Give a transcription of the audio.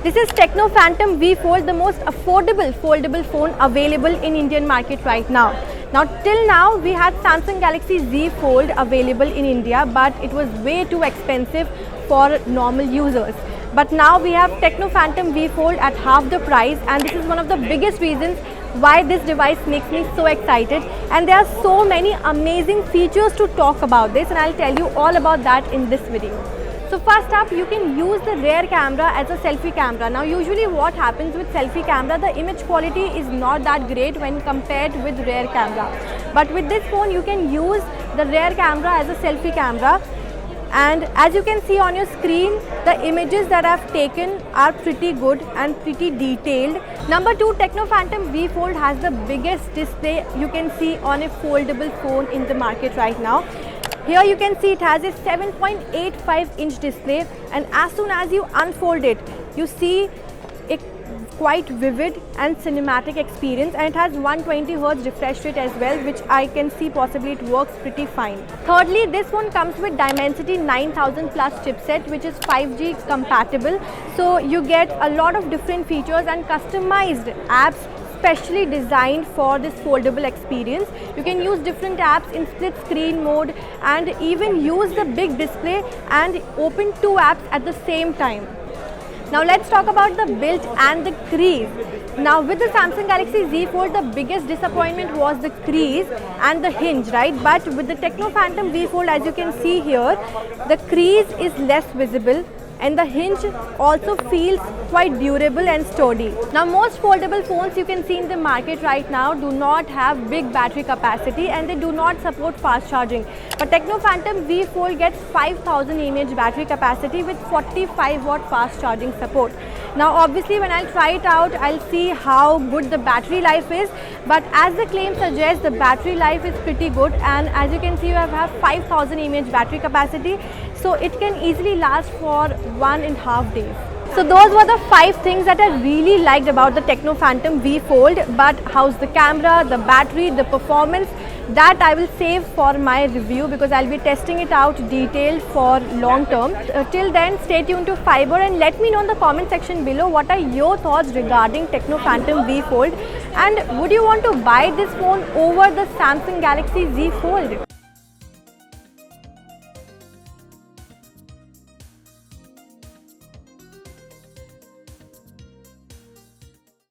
This is Tecno Phantom V Fold, the most affordable foldable phone available in Indian market right now. Now till now we had Samsung Galaxy Z Fold available in India, but it was way too expensive for normal users. But now we have Tecno Phantom V Fold at half the price, and this is one of the biggest reasons why this device makes me so excited. And there are so many amazing features to talk about this, and I'll tell you all about that in this video. So first up, you can use the rear camera as a selfie camera. Now usually what happens with selfie camera, the image quality is not that great when compared with rear camera. But with this phone you can use the rear camera as a selfie camera. And as you can see on your screen, the images that I've taken are pretty good and pretty detailed. Number 2, Tecno Phantom V Fold has the biggest display you can see on a foldable phone in the market right now. Here you can see it has a 7.85-inch display, and as soon as you unfold it, you see a quite vivid and cinematic experience, and it has 120Hz refresh rate as well, which I can see possibly it works pretty fine. Thirdly, this one comes with Dimensity 9000 Plus chipset, which is 5G compatible, so you get a lot of different features and customized apps specially designed for this foldable experience. You can use different apps in split screen mode and even use the big display and open 2 apps at the same time. Now let's talk about the build and the crease. Now with the Samsung Galaxy Z Fold, the biggest disappointment was the crease and the hinge, right? But with the Tecno Phantom V Fold, as you can see here, the crease is less visible and the hinge also feels quite durable and sturdy. Now most foldable phones you can see in the market right now do not have big battery capacity and they do not support fast charging. But Tecno Phantom V Fold gets 5000 mAh battery capacity with 45-watt fast charging support. Now obviously when I'll try it out, I'll see how good the battery life is, but as the claim suggests, the battery life is pretty good, and as you can see you have 5000 mAh battery capacity, so it can easily last for 1.5 days. So those were the 5 things that I really liked about the Tecno Phantom V Fold, but how's the camera, the battery, the performance, that I will save for my review because I'll be testing it out detailed for long term. Till then, stay tuned to Fiber and let me know in the comment section below what are your thoughts regarding Tecno Phantom V Fold, and would you want to buy this phone over the Samsung Galaxy Z Fold?